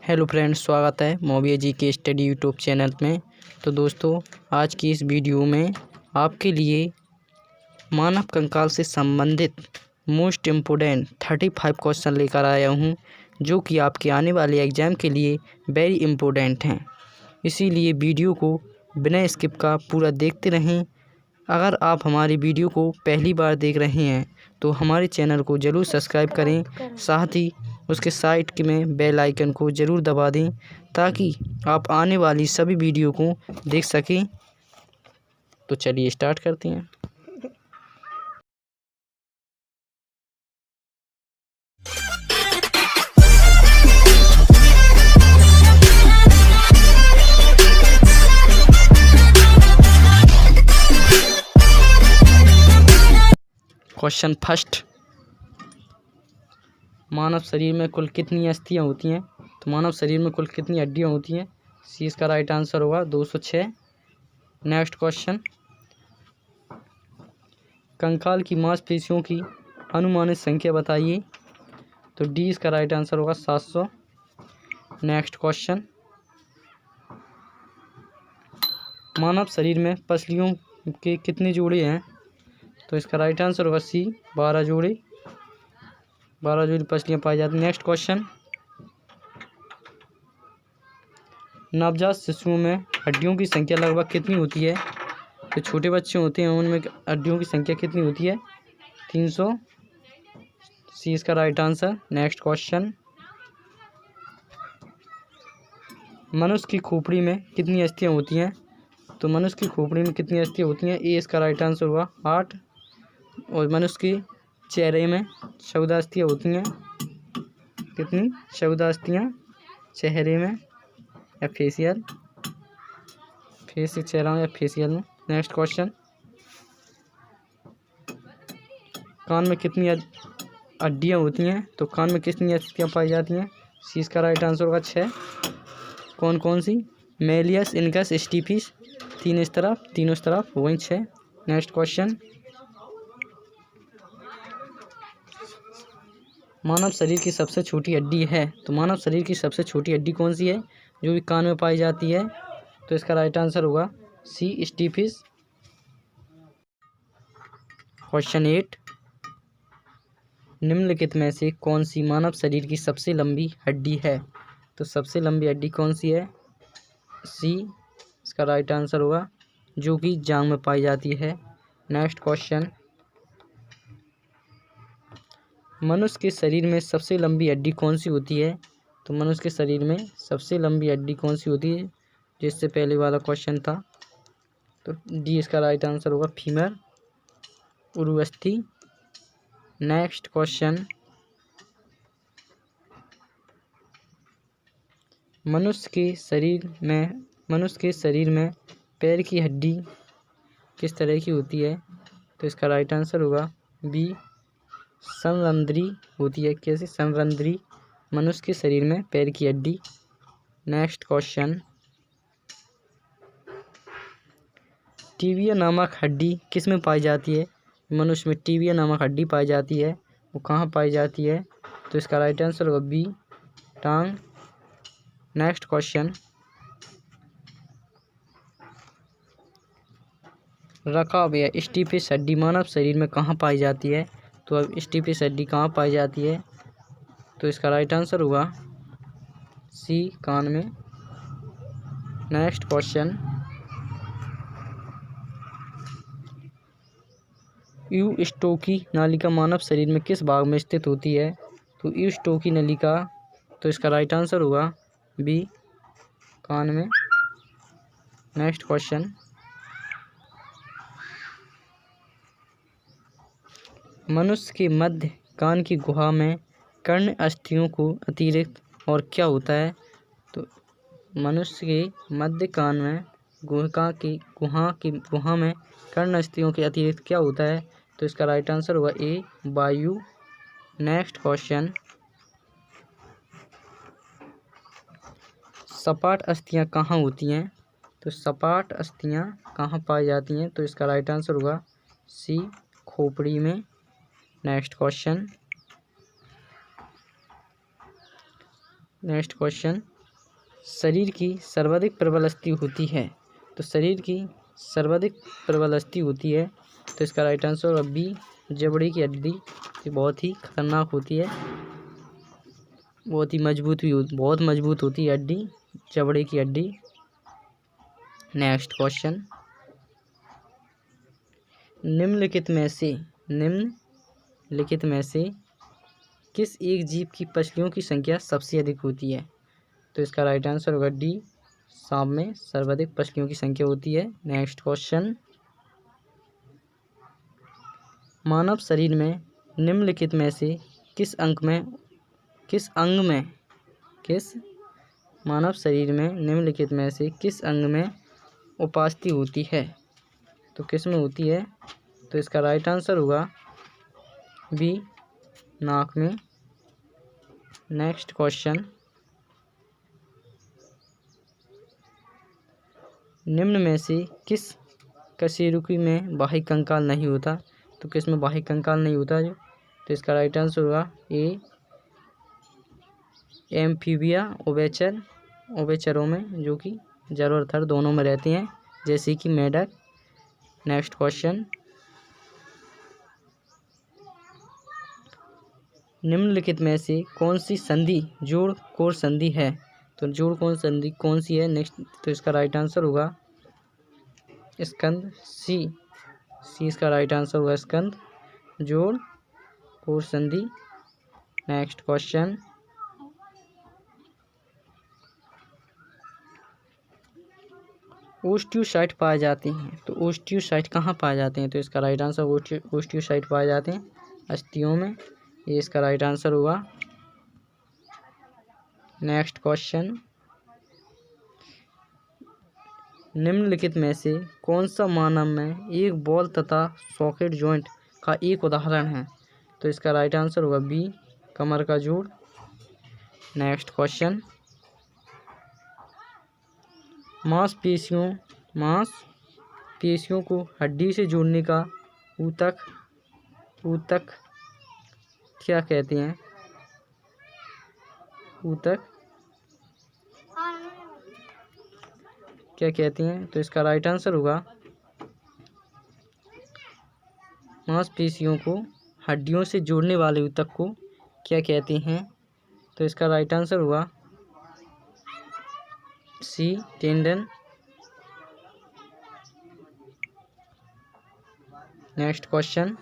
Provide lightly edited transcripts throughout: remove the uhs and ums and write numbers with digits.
Hello friends, स्वागत है मोबिया जी के स्टडी यूट्यूब चैनल में। तो दोस्तों, आज की इस वीडियो में आपके लिए मानव कंकाल से संबंधित मोस्ट इम्पोर्टेंट 35 क्वेश्चन लेकर आया हूं, जो कि आपके आने वाले एग्ज़ाम के लिए वेरी इम्पोर्टेंट हैं। इसीलिए वीडियो को बिना स्किप का पूरा देखते रहें। अगर आप हमारी वीडियो को पहली बार देख रहे हैं तो हमारे चैनल को ज़रूर सब्सक्राइब करें, साथ ही उसके साइड में बेल आइकन को ज़रूर दबा दें ताकि आप आने वाली सभी वीडियो को देख सकें। तो चलिए स्टार्ट करते हैं। क्वेश्चन फर्स्ट, मानव शरीर में कुल कितनी अस्थियां होती हैं? तो मानव शरीर में कुल कितनी हड्डियां होती हैं? सी इसका राइट आंसर होगा 206। नेक्स्ट क्वेश्चन, कंकाल की मांसपेशियों की अनुमानित संख्या बताइए। तो डी इसका राइट आंसर होगा 700। नेक्स्ट क्वेश्चन, मानव शरीर में पसलियों के कितने जोड़े हैं? तो इसका राइट आंसर होगा सी 12 जोड़े। 12 जोड़ी पसलियाँ पाई जाती हैं। नेक्स्ट क्वेश्चन, नवजात शिशुओं में हड्डियों की संख्या लगभग कितनी होती है? तो छोटे बच्चे होते हैं उनमें हड्डियों की संख्या कितनी होती है? 300। सी इसका राइट आंसर। नेक्स्ट क्वेश्चन, मनुष्य की खोपड़ी में कितनी अस्थियां होती हैं? तो मनुष्य की खोपड़ी में कितनी अस्थियां होती हैं? ए इसका राइट आंसर होगा 8। और मनुष्य के चेहरे में 14 अस्थियां होती हैं। कितनी? 14 अस्थियां चेहरे में या फेसियल, चेहरा में या फेसियल में। नेक्स्ट क्वेश्चन, कान में कितनी हड्डियां होती हैं? तो कान में कितनी अस्थियां पाई जाती हैं? सी इसका राइट आंसर होगा 6। कौन कौन सी? मेलियस, इनकस, स्टीफिस, तीनों इस तरफ वहीं 6। नेक्स्ट क्वेश्चन, मानव शरीर की सबसे छोटी हड्डी है। तो मानव शरीर की सबसे छोटी हड्डी कौन सी है जो भी कान में पाई जाती है? तो इसका राइट आंसर होगा सी स्टीफिस। क्वेश्चन 8, निम्नलिखित में से कौन सी मानव शरीर की सबसे लंबी हड्डी है? तो सबसे लंबी हड्डी कौन सी है? सी इसका राइट आंसर होगा, जो कि जांघ में पाई जाती है। नेक्स्ट क्वेश्चन, मनुष्य के शरीर में सबसे लंबी हड्डी कौन सी होती है? तो मनुष्य के शरीर में सबसे लंबी हड्डी कौन सी होती है, जिससे पहले वाला क्वेश्चन था? तो डी इसका राइट आंसर होगा फीमर, उरुअस्थि। नेक्स्ट क्वेश्चन, मनुष्य के शरीर में पैर की हड्डी किस तरह की होती है? तो इसका राइट आंसर होगा बी, संरंध्री होती है। कैसे? संरंध्री मनुष्य के शरीर में पैर की हड्डी। नेक्स्ट क्वेश्चन, टीबिया नामक हड्डी किस में पाई जाती है? मनुष्य में टीबिया नामक हड्डी पाई जाती है, वो कहाँ पाई जाती है? तो इसका राइट आंसर होगा बी, टांग। नेक्स्ट क्वेश्चन, रकाब या स्टीफिस हड्डी मानव शरीर में कहाँ पाई जाती है? तो अब स्टीफिस हड्डी कहाँ पाई जाती है? तो इसका राइट आंसर होगा सी, कान में। नेक्स्ट क्वेश्चन, यूस्टोकी नलिका मानव शरीर में किस भाग में स्थित होती है? तो यूस्टोकी नलिका, तो इसका राइट आंसर होगा बी, कान में। नेक्स्ट क्वेश्चन, मनुष्य के मध्य कान की गुहा में कर्ण अस्थियों को अतिरिक्त और क्या होता है? तो मनुष्य के मध्य कान में गुहा में कर्ण अस्थियों के अतिरिक्त क्या होता है? तो इसका राइट आंसर होगा ए, वायु। नेक्स्ट क्वेश्चन, सपाट अस्थियां कहाँ होती हैं? तो सपाट अस्थियां कहाँ पाई जाती हैं? तो इसका राइट आंसर होगा सी, खोपड़ी में। नेक्स्ट क्वेश्चन, शरीर की सर्वाधिक प्रबल अस्थि होती है? तो शरीर की सर्वाधिक प्रबल अस्थि होती है, तो इसका राइट आंसर होगा बी, जबड़े की हड्डी। ये बहुत ही खतरनाक होती है, बहुत मजबूत होती है हड्डी, जबड़े की हड्डी। नेक्स्ट क्वेश्चन, निम्नलिखित में से किस एक जीव की पसलियों की संख्या सबसे अधिक होती है? तो इसका राइट आंसर होगा डी, सांप में सर्वाधिक पसलियों की संख्या होती है। नेक्स्ट क्वेश्चन, मानव शरीर में निम्नलिखित में से किस अंग में उपास्थि होती है? तो किस में होती है? तो इसका राइट आंसर होगा बी, नाक में। नेक्स्ट क्वेश्चन, निम्न में से किस कशेरुकी में बाह्य कंकाल नहीं होता? तो किस में बाह्य कंकाल नहीं होता जो? तो इसका राइट आंसर होगा ए, एम्फीबिया ओवेचरों में, जो कि जड़ और थर दोनों में रहती हैं, जैसे कि मेढक। नेक्स्ट क्वेश्चन, निम्नलिखित में से कौन सी संधि जोड़ कोर संधि है? तो जोड़ कोर संधि कौन सी है? नेक्स्ट, तो इसका राइट आंसर होगा स्कंद, सी इसका राइट आंसर होगा स्कंद जोड़ कोर संधि। नेक्स्ट क्वेश्चन, ओस्टियोसाइट पाए जाते हैं, तो ओस्टियोसाइट कहाँ पाए जाते हैं? तो इसका राइट आंसर ओस्टियोसाइट पाए जाते हैं अस्थियों में, ये इसका राइट आंसर होगा। नेक्स्ट क्वेश्चन, निम्नलिखित में से कौन सा मानव में एक बॉल तथा सॉकेट जॉइंट का एक उदाहरण है? तो इसका राइट आंसर होगा बी, कमर का जोड़। नेक्स्ट क्वेश्चन, मांसपेशियों को हड्डी से जोड़ने का ऊतक क्या कहते हैं? ऊतक क्या कहते हैं? तो इसका राइट आंसर होगा मांसपेशियों को हड्डियों से जोड़ने वाले ऊतक को क्या कहते हैं? तो इसका राइट आंसर होगा सी, टेंडन। नेक्स्ट क्वेश्चन,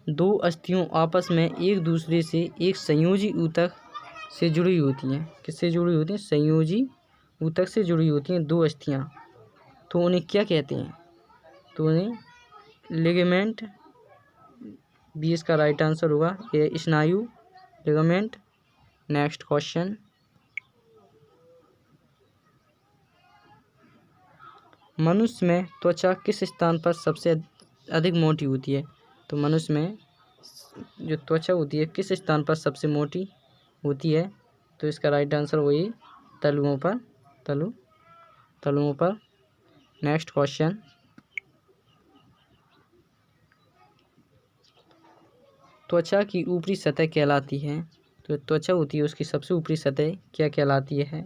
दो अस्थियां आपस में एक दूसरे से एक संयोजी ऊतक से जुड़ी होती हैं। किससे जुड़ी होती हैं? संयोजी ऊतक से जुड़ी होती हैं दो अस्थियां, तो उन्हें क्या कहते हैं? तो उन्हें लिगामेंट, बी इसका राइट आंसर होगा, ये स्नायु, लिगामेंट। नेक्स्ट क्वेश्चन, मनुष्य में त्वचा किस स्थान पर सबसे अधिक मोटी होती है? तो मनुष्य में जो त्वचा होती है किस स्थान पर सबसे मोटी होती है? तो इसका राइट आंसर वही तलुओं पर। नेक्स्ट क्वेश्चन, त्वचा की ऊपरी सतह कहलाती है, तो त्वचा होती है उसकी सबसे ऊपरी सतह क्या कहलाती है?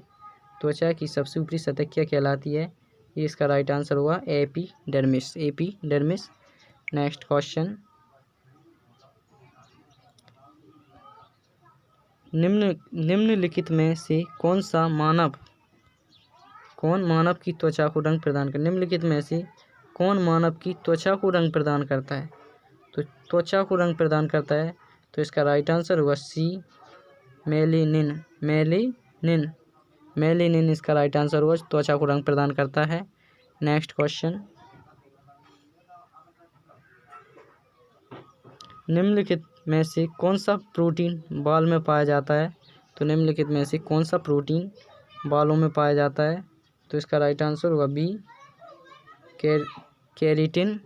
त्वचा की सबसे ऊपरी सतह क्या कहलाती है? ये इसका राइट आंसर होगा एपिडर्मिस। नेक्स्ट क्वेश्चन, निम्नलिखित में से कौन मानव की त्वचा को रंग प्रदान कर? निम्नलिखित में से कौन मानव की त्वचा को रंग प्रदान करता है? तो त्वचा को रंग प्रदान करता है, तो इसका राइट आंसर होगा सी, मेलेनिन इसका राइट आंसर होगा, त्वचा को रंग प्रदान करता है। नेक्स्ट क्वेश्चन, निम्नलिखित में से कौन सा प्रोटीन बाल में पाया जाता है? तो निम्नलिखित में से कौन सा प्रोटीन बालों में पाया जाता है? तो इसका राइट आंसर होगा बी, केराटिन,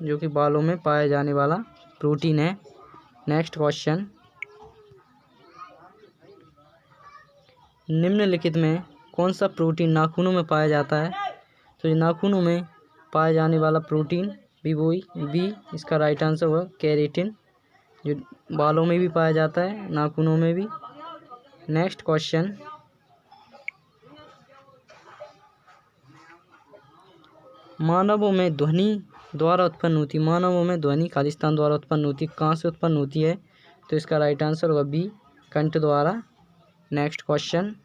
जो कि बालों में पाया जाने वाला प्रोटीन है। नेक्स्ट क्वेश्चन, निम्नलिखित में कौन सा प्रोटीन नाखूनों में पाया जाता है? तो ये नाखूनों में पाए जाने वाला प्रोटीन बी, इसका राइट आंसर होगा केराटिन। जो बालों में भी पाया जाता है, नाखूनों में भी। नेक्स्ट क्वेश्चन, मानवों में ध्वनि द्वारा उत्पन्न होती है, मानवों में ध्वनि खालिस्तान द्वारा उत्पन्न होती है, कहाँ से उत्पन्न होती है? तो इसका राइट आंसर होगा बी, कंठ द्वारा। नेक्स्ट क्वेश्चन,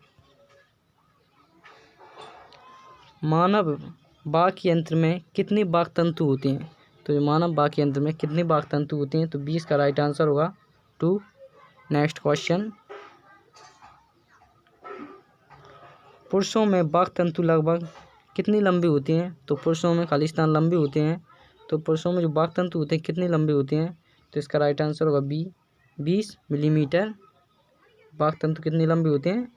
मानव वाक यंत्र में कितने वाक तंतु होते हैं? तो मानव वाक यंत्र में कितने वाक तंतु होते हैं? तो 20 का राइट आंसर होगा 2। नेक्स्ट क्वेश्चन, पुरुषों में वाक तंतु लगभग कितनी लंबी होती हैं? तो पुरुषों में खालिस्तान लंबे होते हैं, तो पुरुषों में जो वाक तंतु होते हैं कितने लंबे होते हैं? तो इसका राइट आंसर होगा बी, 20 मिलीमीटर। वाक तंतु कितने लंबे होते हैं?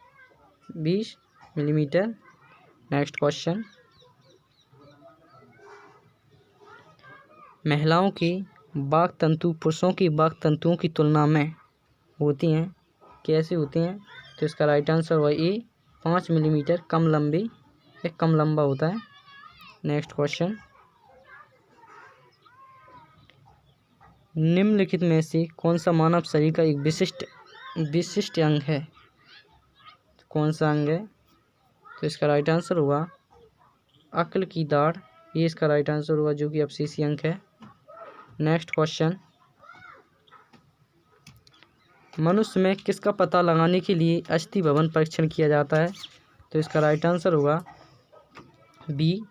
20 मिलीमीटर। नेक्स्ट क्वेश्चन, महिलाओं की वाक तंतु पुरुषों की वाक तंतुओं की तुलना में होती हैं, कैसे होती हैं? तो इसका राइट आंसर होगा ए, 5 मिलीमीटर कम लंबी या कम लंबा होता है। नेक्स्ट क्वेश्चन, निम्नलिखित में से कौन सा मानव शरीर का एक विशिष्ट अंग है? कौन सा अंग है? तो इसका राइट आंसर होगा अक्ल की दाढ़, ये इसका राइट आंसर होगा, जो कि अपशिष्ट अंग है। नेक्स्ट क्वेश्चन, मनुष्य में किसका पता लगाने के लिए अस्थि भवन परीक्षण किया जाता है? तो इसका राइट आंसर होगा बी,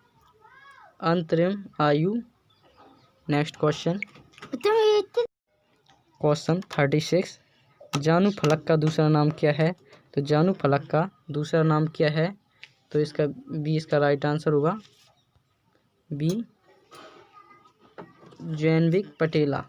अंतरिम आयु। नेक्स्ट क्वेश्चन, क्वेश्चन 36, जानू फलक का दूसरा नाम क्या है? तो जानू फलक का दूसरा नाम क्या है? तो इसका बी, इसका राइट आंसर होगा बी, जैनविक पटेला।